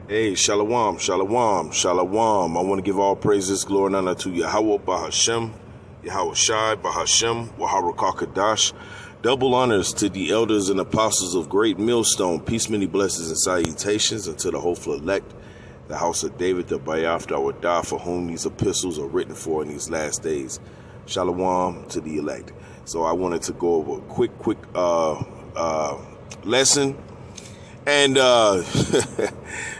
Hey, shalom, shalom, shalom. I want to give all praises, glory, and honor to Yahweh Bahashem, Yahweh Shai Bahashem, Waharakakadash. Double honors to the elders and apostles of Great Millstone. Peace, many blessings, and salutations unto the hopeful elect, the house of David, the Bayaf, the Awadah, for whom these epistles are written for in these last days. Shalom to the elect. So I wanted to go over a quick lesson. And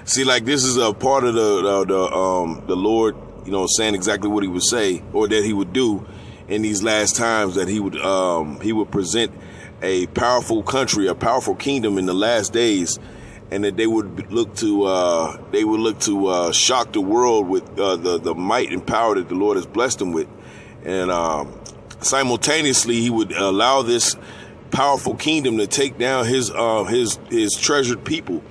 see, like, this is a part of the Lord, you know, saying exactly what he would say or that he would do in these last times, that he would present a powerful country, a powerful kingdom in the last days, and that they would look to shock the world with the might and power that the Lord has blessed them with, and simultaneously he would allow this powerful kingdom to take down his treasured people,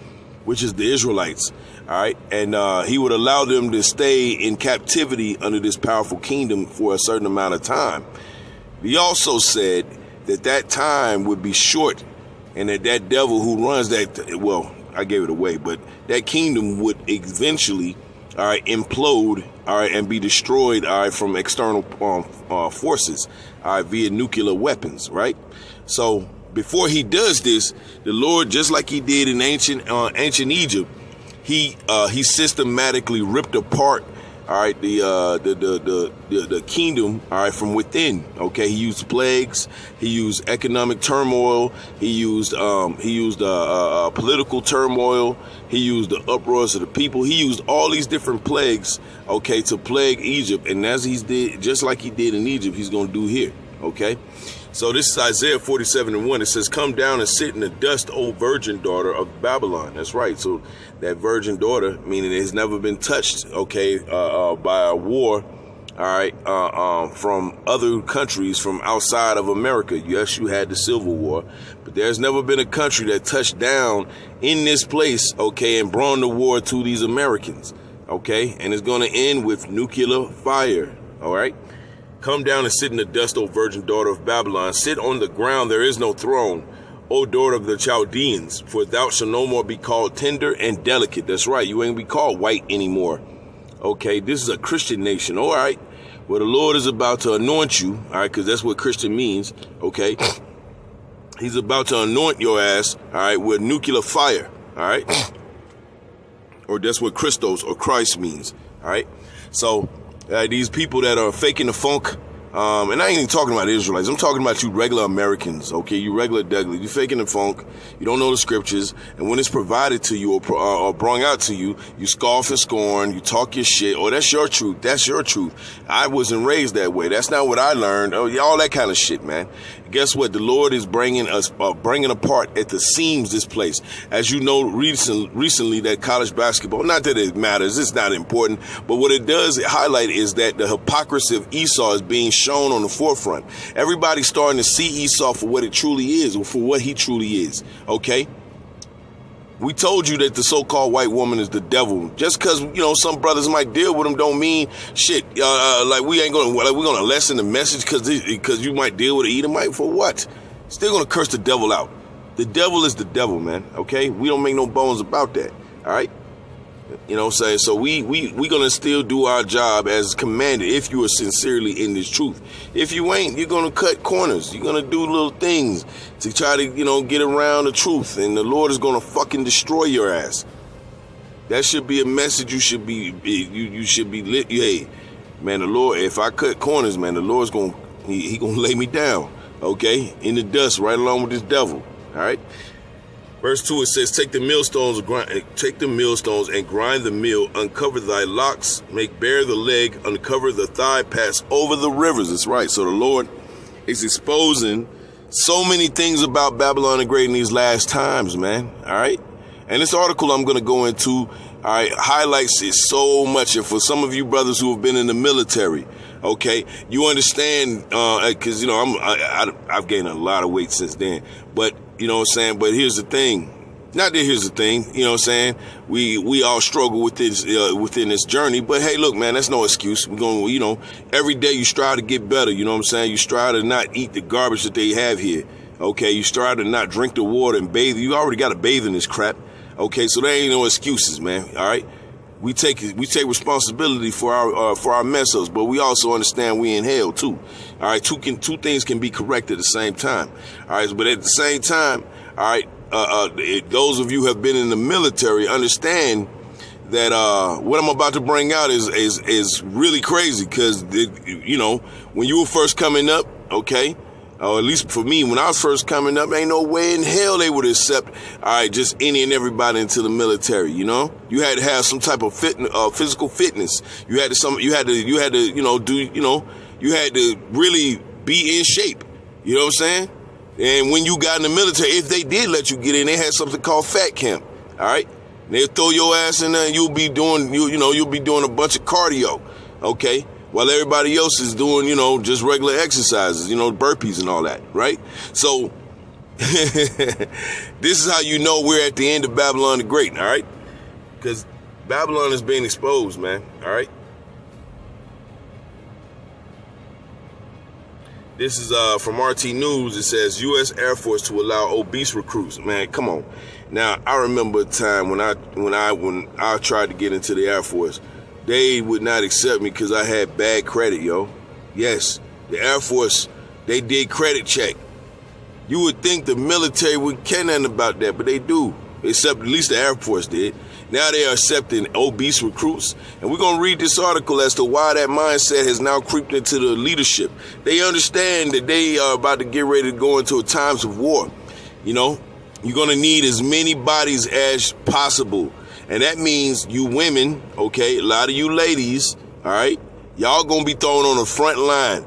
which is the Israelites. All right. And he would allow them to stay in captivity under this powerful kingdom for a certain amount of time. He also said that time would be short, and that devil who runs that, well, I gave it away, but that kingdom would eventually, all right, implode, all right, and be destroyed, all right, from external forces, all right, via nuclear weapons, right? So before he does this, the Lord, just like he did in ancient Egypt, he systematically ripped apart, all right, the kingdom, all right, from within. Okay, he used plagues, he used economic turmoil, he used political turmoil, he used the uproars of the people. He used all these different plagues, okay, to plague Egypt, and as he did, just like he did in Egypt, he's going to do here. Okay. So this is Isaiah 47:1. It says, "Come down and sit in the dust, O virgin daughter of Babylon." That's right. So that virgin daughter, meaning it has never been touched, okay, by a war, all right, from other countries from outside of America. Yes, you had the Civil War, but there's never been a country that touched down in this place, okay, and brought the war to these Americans, okay, and it's going to end with nuclear fire, all right. "Come down and sit in the dust, O virgin daughter of Babylon. Sit on the ground, there is no throne, O daughter of the Chaldeans, for thou shalt no more be called tender and delicate." That's right, you ain't be called white anymore. Okay, this is a Christian nation, all right? Well, the Lord is about to anoint you, all right, because that's what Christian means, okay? He's about to anoint your ass, all right, with nuclear fire, all right? Or that's what Christos or Christ means, all right? So these people that are faking the funk, and I ain't even talking about Israelites. I'm talking about you regular Americans, okay? You regular Douglas. You faking the funk. You don't know the scriptures. And when it's provided to you or brought out to you, you scoff and scorn. You talk your shit. Oh, that's your truth. That's your truth. I wasn't raised that way. That's not what I learned. Oh, all that kind of shit, man. Guess what? The Lord is bringing apart at the seams this place. As you know, recently that college basketball, not that it matters, it's not important, but what it does highlight is that the hypocrisy of Esau is being shown on the forefront. Everybody's starting to see Esau for what it truly is, or for what he truly is, okay? We told you that the so-called white woman is the devil. Just because, you know, some brothers might deal with them don't mean shit. Like we're gonna lessen the message because you might deal with an Edomite for what? Still gonna curse the devil out. The devil is the devil, man. Okay, we don't make no bones about that. All right. You know what I'm saying? So we gonna still do our job as commanded if you are sincerely in this truth. If you ain't, you're gonna cut corners. You're gonna do little things to try to, you know, get around the truth, and the Lord is gonna fucking destroy your ass. That should be a message you should be lit. Hey, man, the Lord, if I cut corners, man, the Lord's gonna he gonna lay me down, okay, in the dust right along with this devil. All right. Verse 2, it says, take the millstones and grind the mill, uncover thy locks, make bare the leg, uncover the thigh, pass over the rivers. That's right. So the Lord is exposing so many things about Babylon the Great in these last times, man. All right. And this article I'm going to go into, all right, highlights it so much. And for some of you brothers who have been in the military, okay, you understand, because, you know, I've gained a lot of weight since then. But, you know what I'm saying? But here's the thing. Not that here's the thing, you know what I'm saying? We all struggle with this, within this journey. But hey, look, man, that's no excuse. We're going, you know, every day you strive to get better. You know what I'm saying? You strive to not eat the garbage that they have here. Okay, you strive to not drink the water and bathe. You already got to bathe in this crap. Okay, so there ain't no excuses, man. All right, we take responsibility for our mess ups, but we also understand we in hell too. All right, two things can be correct at the same time. All right, but at the same time, all right, those of you who have been in the military understand that what I'm about to bring out is really crazy, because you know, when you were first coming up, okay. Or at least for me, when I was first coming up, ain't no way in hell they would accept, all right, just any and everybody into the military. You know, you had to have some type of physical fitness. You had to, you had to, you had to really be in shape. You know what I'm saying? And when you got in the military, if they did let you get in, they had something called fat camp. All right, they'll throw your ass in there, and you'll be doing a bunch of cardio. Okay. While everybody else is doing, you know, just regular exercises, you know, burpees and all that, right? So this is how you know we're at the end of Babylon the Great, all right? Because Babylon is being exposed, man, all right? This is from RT News. It says U.S. Air Force to allow obese recruits. Man, come on. Now, I remember a time when I tried to get into the Air Force. They would not accept me because I had bad credit, yo. Yes, the Air Force, they did credit check. You would think the military would care nothing about that, but they do. Except at least the Air Force did. Now they are accepting obese recruits. And we're going to read this article as to why that mindset has now creeped into the leadership. They understand that they are about to get ready to go into times of war. You know, you're going to need as many bodies as possible. And that means you women, okay, a lot of you ladies, all right, y'all gonna be thrown on the front line.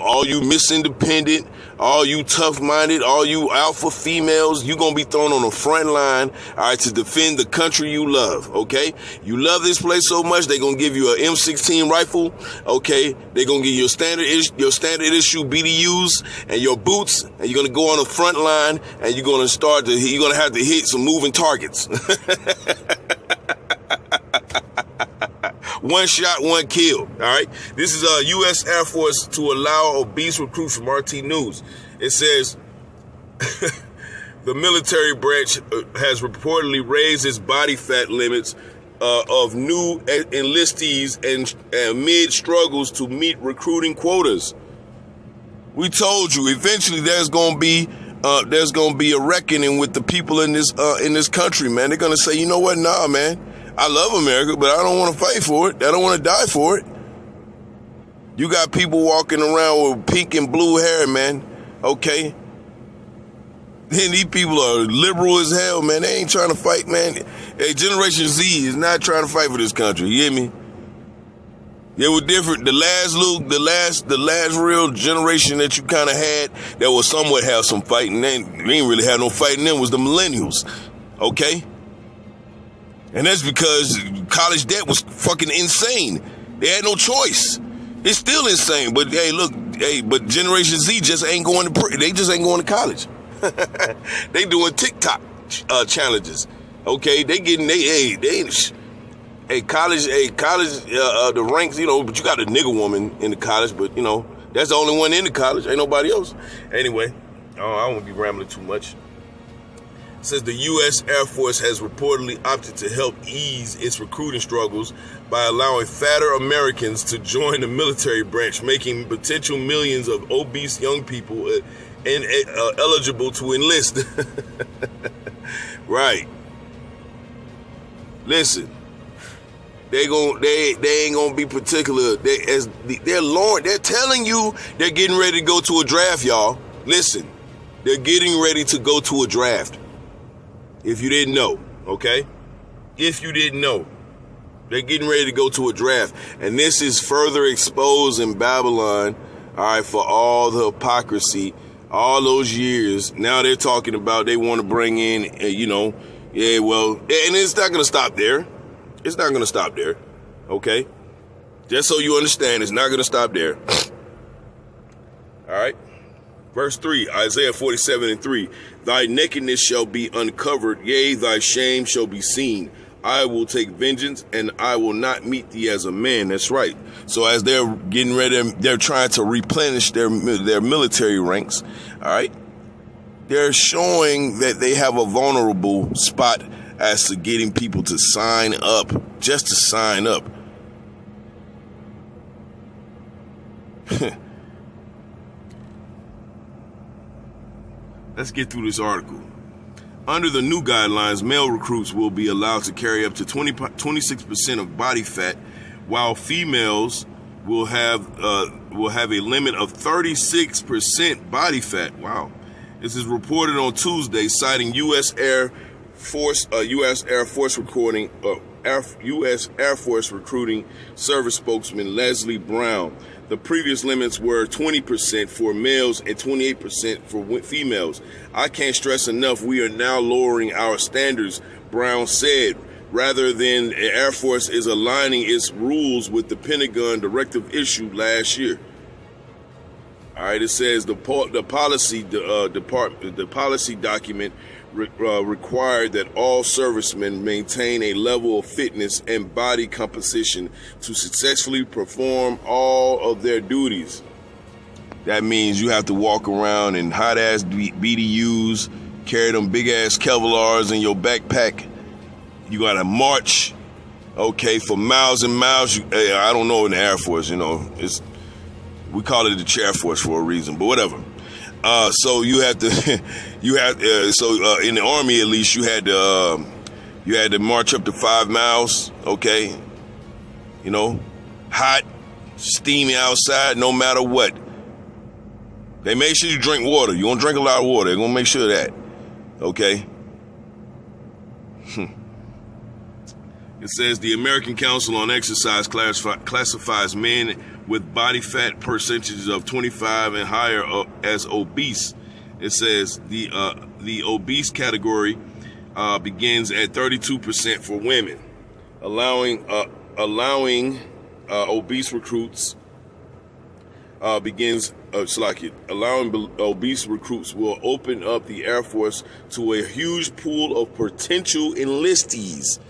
All you Miss Independent, all you tough-minded, all you alpha females, you gonna be thrown on the front line, all right, to defend the country you love, okay? You love this place so much, they gonna give you an M16 rifle, okay? They gonna give you your standard issue BDUs and your boots, and you're gonna go on the front line, and you're gonna have to hit some moving targets. One shot, one kill. All right. This is U.S. Air Force to allow obese recruits from RT News. It says the military branch has reportedly raised its body fat limits of new enlistees and amid struggles to meet recruiting quotas. We told you eventually there's gonna be a reckoning with the people in this country, man. They're gonna say, you know what? Nah, man. I love America, but I don't want to fight for it. I don't want to die for it. You got people walking around with pink and blue hair, man. Okay. And these people are liberal as hell, man. They ain't trying to fight, man. Hey, Generation Z is not trying to fight for this country. You hear me? They were different. The last real generation that you kind of had that was somewhat have some fighting. They ain't really had no fighting. Then was the millennials. Okay. And that's because college debt was fucking insane. They had no choice. It's still insane. But hey, look, but Generation Z just ain't going to college. They doing TikTok challenges. Okay, college, the ranks, you know, but you got a nigga woman in the college, but you know, that's the only one in the college. Ain't nobody else. Anyway, I won't be rambling too much. Says the U.S. Air Force has reportedly opted to help ease its recruiting struggles by allowing fatter Americans to join the military branch, making potential millions of obese young people eligible to enlist. Right. Listen, they ain't gonna be particular. They're telling you they're getting ready to go to a draft, y'all. Listen, they're getting ready to go to a draft. If you didn't know, okay? If you didn't know, they're getting ready to go to a draft. And this is further exposing Babylon, all right, for all the hypocrisy, all those years. Now they're talking about they want to bring in, and it's not going to stop there. It's not going to stop there, okay? Just so you understand, it's not going to stop there. All right? Verse 3, Isaiah 47:3, thy nakedness shall be uncovered, yea, thy shame shall be seen. I will take vengeance, and I will not meet thee as a man. That's right. So as they're getting ready, they're trying to replenish their military ranks, all right? They're showing that they have a vulnerable spot as to getting people to sign up, just to sign up. Let's get through this article. Under the new guidelines, male recruits will be allowed to carry up to 26% of body fat, while females will have a limit of 36% body fat. Wow. This is reported on Tuesday, citing U.S. Air Force recruiting service spokesman Leslie Brown. The previous limits were 20% for males and 28% for females. I can't stress enough, we are now lowering our standards, Brown said, rather than the Air Force is aligning its rules with the Pentagon directive issued last year. All right, it says the policy document required that all servicemen maintain a level of fitness and body composition to successfully perform all of their duties. That means you have to walk around in hot-ass BDUs, carry them big-ass Kevlars in your backpack. You got to march, okay, for miles and miles. I don't know in the Air Force, we call it the Chair Force for a reason, but whatever. So you have to, in the Army at least, you had to march up to 5 miles, okay? Hot, steamy outside, no matter what. They make sure you drink water. You won't drink a lot of water. They're gonna make sure of that, okay? It says the American Council on Exercise classifies men with body fat percentages of 25 and higher as obese. It says the obese category begins at 32% for women, allowing obese recruits allowing obese recruits will open up the Air Force to a huge pool of potential enlistees.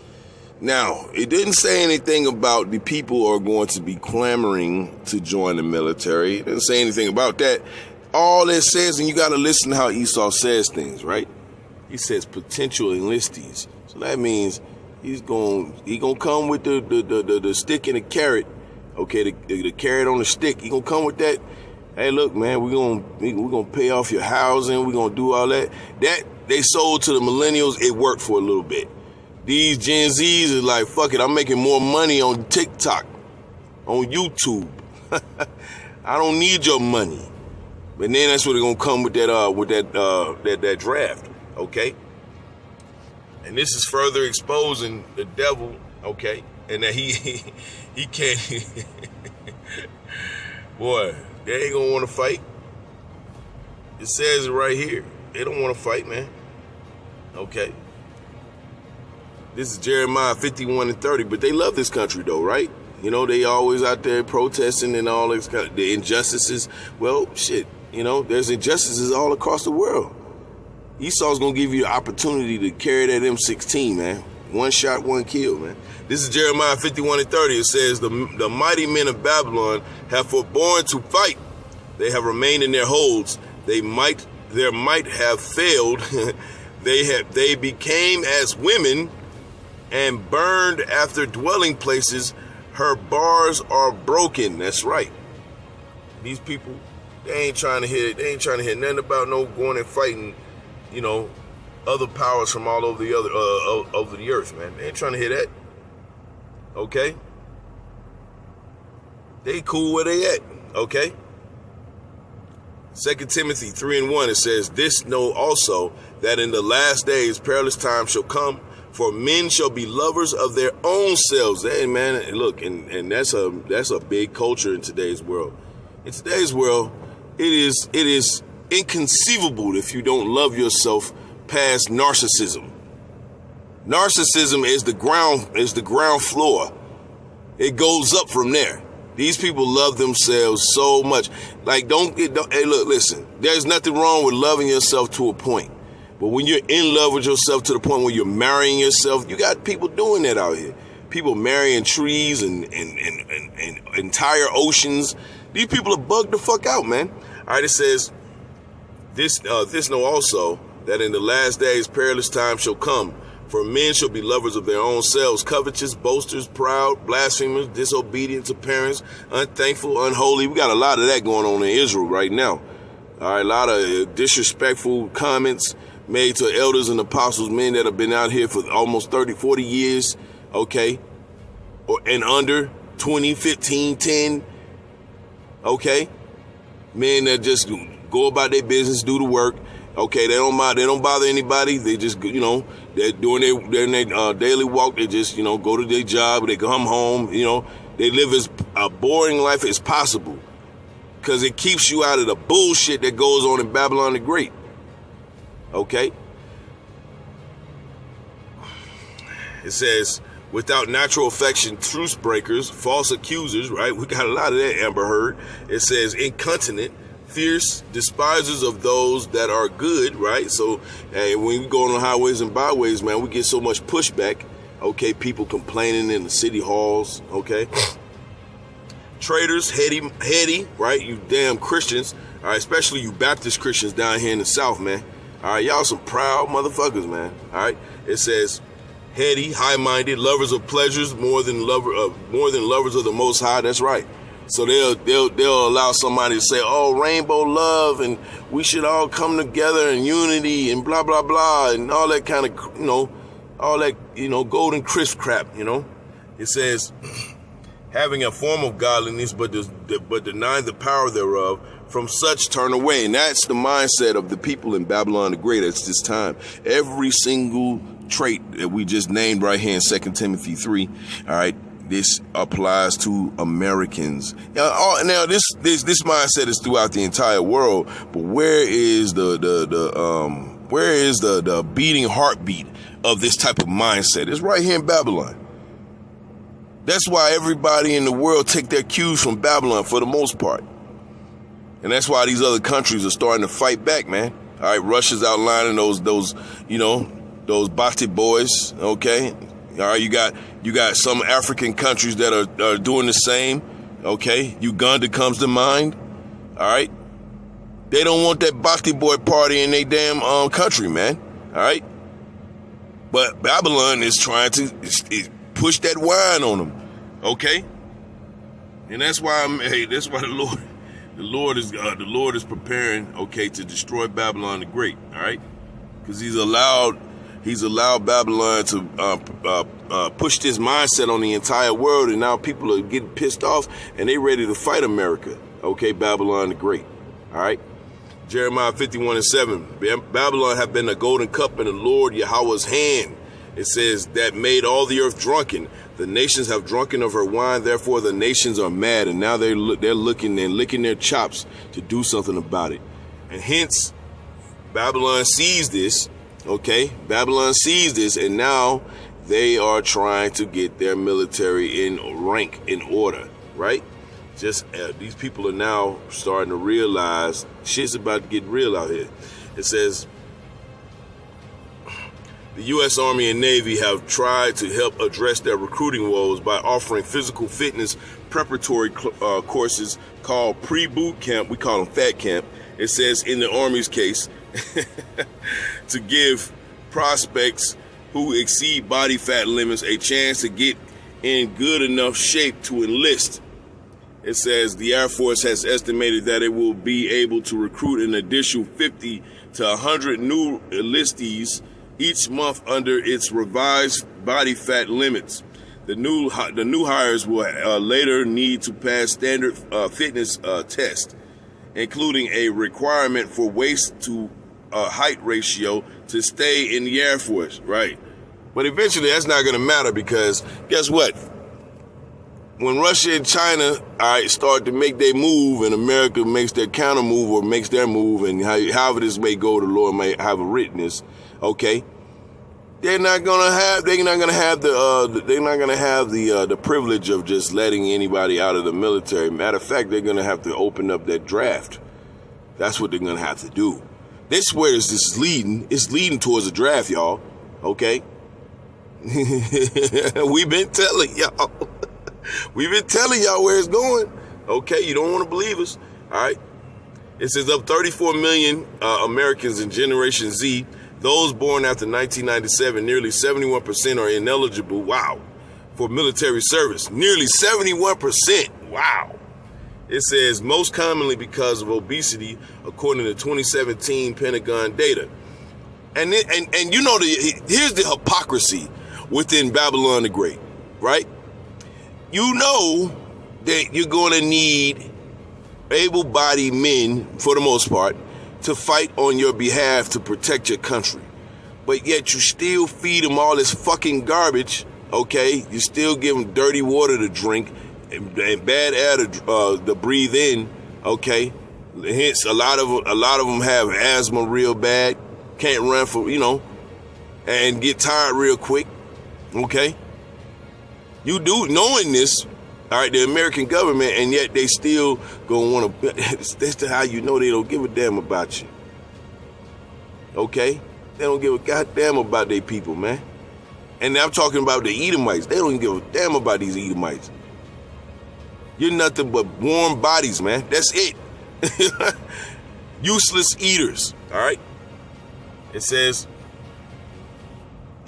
Now, it didn't say anything about the people who are going to be clamoring to join the military. It didn't say anything about that. All it says, and you got to listen to how Esau says things, right? He says potential enlistees. So that means he's gonna come with the stick and the carrot. Okay, the carrot on the stick. He gonna come with that. Hey, look, man, we're gonna pay off your housing. We're gonna do all that. That they sold to the millennials. It worked for a little bit. These Gen Zs is like, fuck it, I'm making more money on TikTok, on YouTube. I don't need your money. But then that's what they're gonna come with that draft, okay? And this is further exposing the devil, okay? And that he can't. Boy, they ain't gonna want to fight. It says it right here. They don't want to fight, man. Okay. This is Jeremiah 51:30, but they love this country though, right? They always out there protesting and all this kind of, the injustices. Well, shit, there's injustices all across the world. Esau's gonna give you the opportunity to carry that M16, man. One shot, one kill, man. This is Jeremiah 51:30. It says, the mighty men of Babylon have forborne to fight. They have remained in their holds. Their might have failed. They became as women and burned after dwelling places. Her bars are broken. That's right. These people, they ain't trying to hear nothing about no going and fighting, other powers from all over over the earth, man. They ain't trying to hear that. Okay? They cool where they at, okay? 2 Timothy 3:1, it says, this know also that in the last days perilous times shall come, for men shall be lovers of their own selves. Hey, man, look, and that's a big culture in today's world. In today's world, it is inconceivable if you don't love yourself past narcissism. Narcissism is the ground floor. It goes up from there. These people love themselves so much. Like, hey, look, listen, there's nothing wrong with loving yourself to a point. But when you're in love with yourself to the point where you're marrying yourself, you got people doing that out here. People marrying trees and entire oceans. These people are bugged the fuck out, man. All right, it says, this know also that in the last days perilous times shall come, For men shall be lovers of their own selves, covetous, boasters, proud, blasphemers, disobedient to parents, unthankful, unholy. We got a lot of that going on in Israel right now. All right, a lot of disrespectful comments made to elders and apostles, men that have been out here for almost 30, 40 years, okay, and under 20, 15, 10, okay, men that just go about their business, do the work, okay, they don't bother anybody, they just, they're doing their daily walk, they just, go to their job, they come home, they live as a boring life as possible, because it keeps you out of the bullshit that goes on in Babylon the Great, okay? It says, without natural affection, truce breakers, false accusers, right? We got a lot of that, Amber Heard. It says incontinent, fierce, despisers of those that are good, right? So when we go on the highways and byways, man, we get so much pushback, okay? People complaining in the city halls, okay? Traitors, heady, right? You damn Christians, all right? Especially you Baptist Christians down here in the South, man. All right, y'all some proud motherfuckers, man. All right, it says heady, high-minded, lovers of pleasures more than lovers of the Most High. That's right. So they'll allow somebody to say, "Oh, rainbow love, and we should all come together in unity, and blah blah blah, and all that kind of all that golden crisp crap." It says having a form of godliness, but denying the power thereof. From such turn away. And that's the mindset of the people in Babylon the Great at this time. Every single trait that we just named right here in 2 Timothy 3, all right, this applies to Americans. Now this mindset is throughout the entire world, but where is the beating heartbeat of this type of mindset? It's right here in Babylon. That's why everybody in the world take their cues from Babylon for the most part. And that's why these other countries are starting to fight back, man. All right, Russia's outlining those Bati boys, okay? All right, you got some African countries that are doing the same, okay? Uganda comes to mind, all right? They don't want that Bati boy party in their damn country, man, all right? But Babylon is trying to push that wine on them, okay? And that's why that's why the Lord is preparing, okay, to destroy Babylon the Great, all right? Because he's allowed Babylon to push this mindset on the entire world, and now people are getting pissed off, and they ready to fight America, okay, Babylon the Great, all right? Jeremiah 51:7, Babylon have been a golden cup in the Lord Yahweh's hand. It says that made all the earth drunken. The nations have drunken of her wine, therefore the nations are mad, and now they're looking and licking their chops to do something about it. And hence, Babylon sees this, okay? Babylon sees this, and now they are trying to get their military in rank, in order, right? These people are now starting to realize shit's about to get real out here. It says, the U.S. Army and Navy have tried to help address their recruiting woes by offering physical fitness preparatory courses called pre-boot camp. We call them fat camp. It says in the Army's case to give prospects who exceed body fat limits a chance to get in good enough shape to enlist. It says the Air Force has estimated that it will be able to recruit an additional 50 to 100 new enlistees each month under its revised body fat limits. The new hires will later need to pass standard fitness tests, including a requirement for waist to height ratio to stay in the Air Force, right? But eventually that's not going to matter, because guess what? When Russia and China, start to make their move, and America makes their counter move or makes their move, and however this may go, the Lord may have a writtenness. Okay, they're not gonna have the privilege of just letting anybody out of the military. Matter of fact, they're gonna have to open up that draft. That's what they're gonna have to do. This where this is leading. It's leading towards a draft, y'all. Okay, we've been telling y'all. We've been telling y'all where it's going. Okay, you don't want to believe us. All right. It says up 34 million Americans in Generation Z Those born after 1997, nearly 71% are ineligible, wow, for military service. Nearly 71%, wow. It says most commonly because of obesity, according to 2017 Pentagon data. And you know, here's the hypocrisy within Babylon the Great, right? You know that you're going to need able-bodied men, for the most part, to fight on your behalf to protect your country. But yet you still feed them all this fucking garbage, okay? You still give them dirty water to drink and bad air to breathe in, okay? Hence, a lot of them have asthma real bad, can't run for, and get tired real quick, okay? You do knowing this, all right, the American government, and yet they still gonna want to. That's how you know they don't give a damn about you. Okay, they don't give a goddamn about their people, man. And I'm talking about the Edomites. They don't even give a damn about these Edomites. You're nothing but warm bodies, man. That's it. Useless eaters. All right. It says.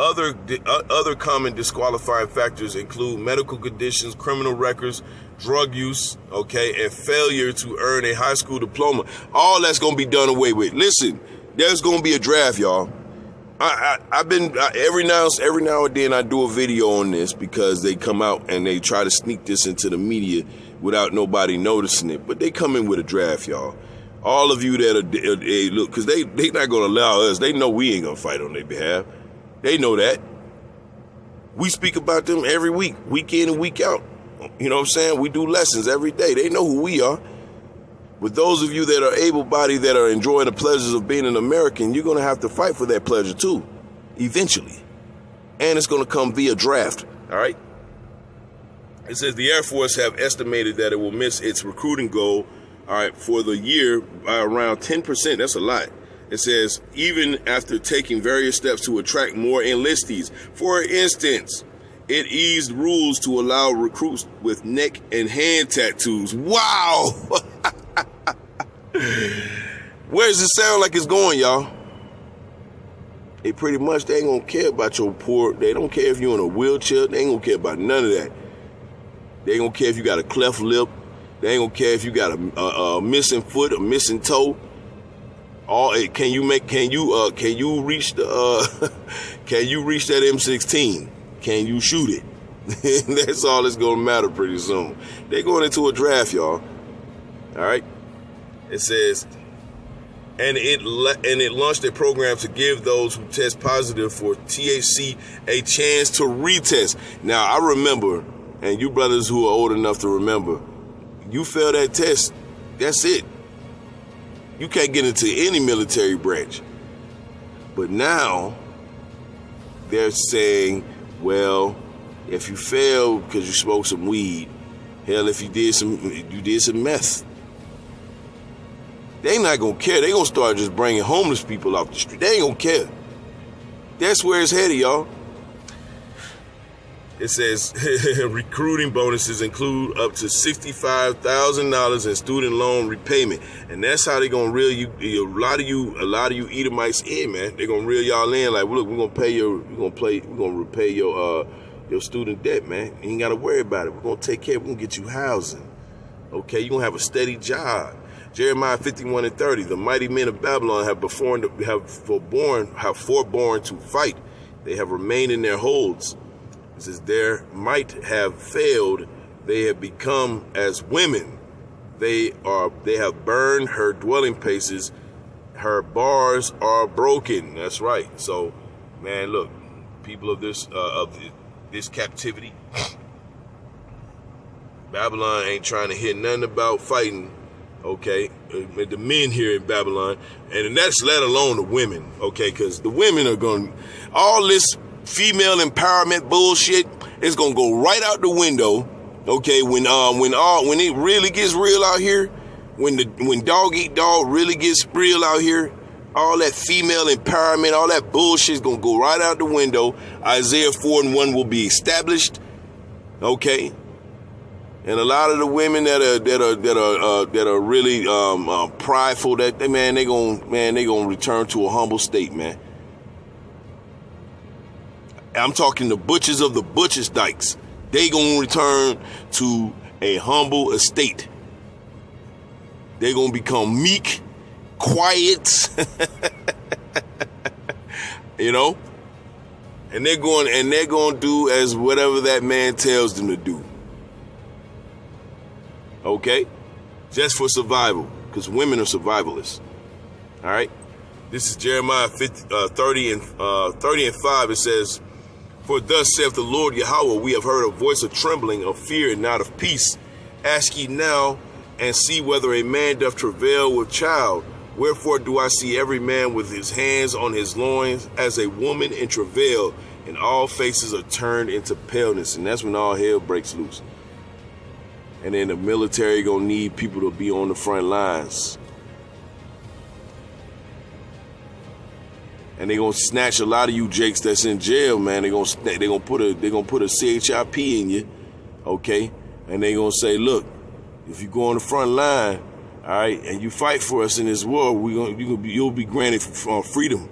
Other common disqualifying factors include medical conditions, criminal records, drug use, okay, and failure to earn a high school diploma. All that's going to be done away with. Listen, there's going to be a draft, y'all. I've been every now and then I do a video on this because they come out and they try to sneak this into the media without nobody noticing it. But they come in with a draft, y'all. All of you that are look, because they not going to allow us. They know we ain't going to fight on their behalf. They know that. We speak about them every week in and week out. You know what I'm saying? We do lessons every day. They know who we are. But those of you that are able-bodied, that are enjoying the pleasures of being an American, you're going to have to fight for that pleasure too, eventually. And it's going to come via draft, all right? It says the Air Force have estimated that it will miss its recruiting goal, all right, for the year by around 10%. That's a lot. It says, even after taking various steps to attract more enlistees. For instance, it eased rules to allow recruits with neck and hand tattoos. Wow! Where does it sound like it's going, y'all? They pretty much, they ain't gonna care about your poor. They don't care if you're in a wheelchair. They ain't gonna care about none of that. They ain't gonna care if you got a cleft lip. They ain't gonna care if you got a missing foot, a missing toe. Can you reach the can you reach that M16? Can you shoot it? That's all that's gonna matter pretty soon. They're going into a draft, y'all. All right. It says, and it launched a program to give those who test positive for THC a chance to retest. Now I remember, and you brothers who are old enough to remember, you fail that test, that's it. You can't get into any military branch. But now they're saying, well, if you fail because you smoked some weed, hell, if you did some meth, they not gonna care. They gonna start just bringing homeless people off the street. They ain't gonna care. That's where it's headed, y'all. It says recruiting bonuses include up to $65,000 in student loan repayment, and that's how they gonna reel you. A lot of you Edomites in, man. They gonna reel y'all in like, look, we're gonna repay your student debt, man. You ain't gotta worry about it. We're gonna take care. We're gonna get you housing. Okay, you gonna have a steady job. Jeremiah 51:30. The mighty men of Babylon have forborne to fight. They have remained in their holds. It says, their might have failed. They have become as women. They have burned her dwelling places. Her bars are broken. That's right. So, man, look, people of this captivity, Babylon ain't trying to hear nothing about fighting. Okay, the men here in Babylon, and that's let alone the women. Okay, because the women are going, all this female empowerment bullshit is gonna go right out the window. Okay, when it really gets real out here, when dog eat dog really gets real out here, all that female empowerment, all that bullshit is gonna go right out the window. Isaiah 4:1 will be established. Okay, and a lot of the women that are really prideful, they gonna return to a humble state, man. I'm talking the butchers of the butchers dykes. They gonna return to a humble estate. They gonna become meek, quiet, you know, and they're going to do as whatever that man tells them to do. Okay, just for survival, because women are survivalists. All right, this is Jeremiah 30 and 5. It says, "For thus saith the Lord Yahweh, we have heard a voice of trembling, of fear, and not of peace. Ask ye now, and see whether a man doth travail with child. Wherefore do I see every man with his hands on his loins, as a woman in travail, and all faces are turned into paleness." And that's when all hell breaks loose. And then the military gonna need people to be on the front lines. And they gonna snatch a lot of you jakes that's in jail, man. They gonna put a CHIP in you, okay? And they gonna say, look, if you go on the front line, all right, and you fight for us in this war, you'll be granted freedom.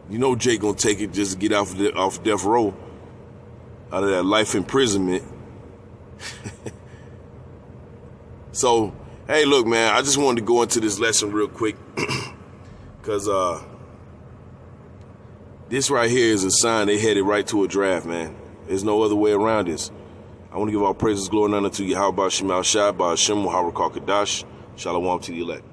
You know, Jake gonna take it just to get off death row, out of that life imprisonment. So, hey, look, man, I just wanted to go into this lesson real quick, because this right here is a sign they headed right to a draft, man. There's no other way around this. I want to give all praises, glory, and honor to Yahweh Shema Shai, Ba'ashem, Muhammad Kadash, Shalom to the elect.